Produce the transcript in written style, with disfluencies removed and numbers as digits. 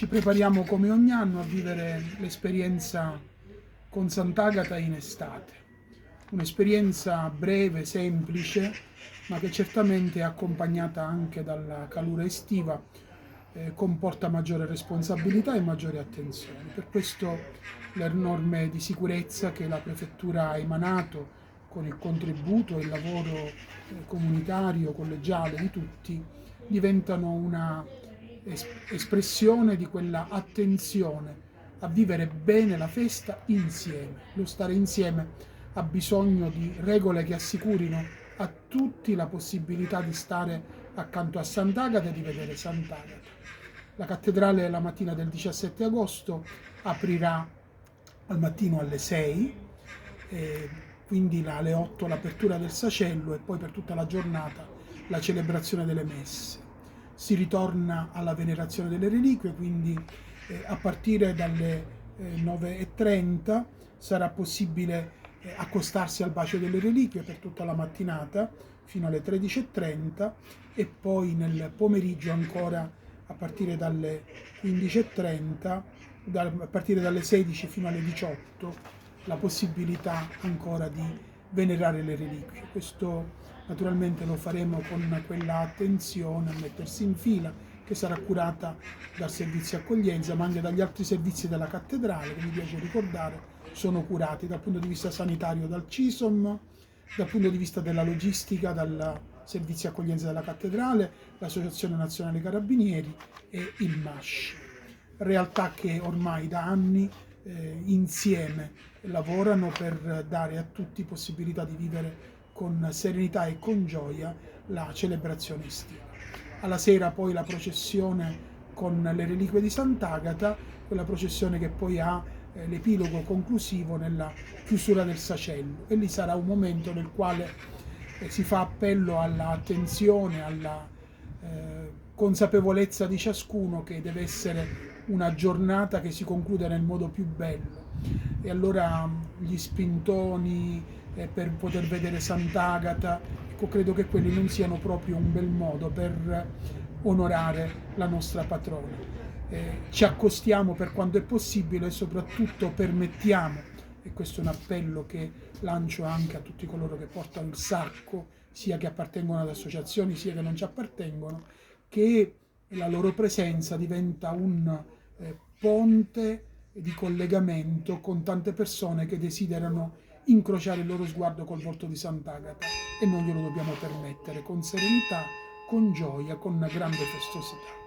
Ci prepariamo come ogni anno a vivere l'esperienza con Sant'Agata in estate. Un'esperienza breve, semplice, ma che certamente è accompagnata anche dalla calura estiva, comporta maggiore responsabilità e maggiore attenzione. Per questo le norme di sicurezza che la Prefettura ha emanato con il contributo e il lavoro comunitario, collegiale di tutti, diventano una espressione di quella attenzione a vivere bene la festa insieme. Lo stare insieme ha bisogno di regole che assicurino a tutti la possibilità di stare accanto a Sant'Agata e di vedere Sant'Agata. La cattedrale la mattina del 17 agosto aprirà al mattino alle 6, quindi alle 8 l'apertura del sacello e poi per tutta la giornata la celebrazione delle messe. Si ritorna alla venerazione delle reliquie, quindi a partire dalle 9:30 sarà possibile accostarsi al bacio delle reliquie per tutta la mattinata fino alle 13:30 e poi nel pomeriggio ancora a partire dalle 15:30, a partire dalle 16 fino alle 18 la possibilità ancora di venerare le reliquie. Questo naturalmente lo faremo con quella attenzione a mettersi in fila che sarà curata dal servizio accoglienza, ma anche dagli altri servizi della cattedrale, che mi piace ricordare, sono curati dal punto di vista sanitario dal CISOM, dal punto di vista della logistica dal servizio accoglienza della cattedrale, l'Associazione Nazionale Carabinieri e il MASCI. Realtà che ormai da anni insieme lavorano per dare a tutti possibilità di vivere con serenità e con gioia la celebrazione estiva. Alla sera poi la processione con le reliquie di Sant'Agata, quella processione che poi ha l'epilogo conclusivo nella chiusura del sacello, e lì sarà un momento nel quale si fa appello all'attenzione, alla consapevolezza di ciascuno che deve essere una giornata che si conclude nel modo più bello. E allora gli spintoni per poter vedere Sant'Agata, ecco, credo che quelli non siano proprio un bel modo per onorare la nostra patrona. Ci accostiamo per quanto è possibile e soprattutto permettiamo, e questo è un appello che lancio anche a tutti coloro che portano il sacco, sia che appartengono ad associazioni sia che non ci appartengono, che la loro presenza diventa un ponte di collegamento con tante persone che desiderano incrociare il loro sguardo col volto di Sant'Agata, e noi glielo dobbiamo permettere con serenità, con gioia, con grande festosità.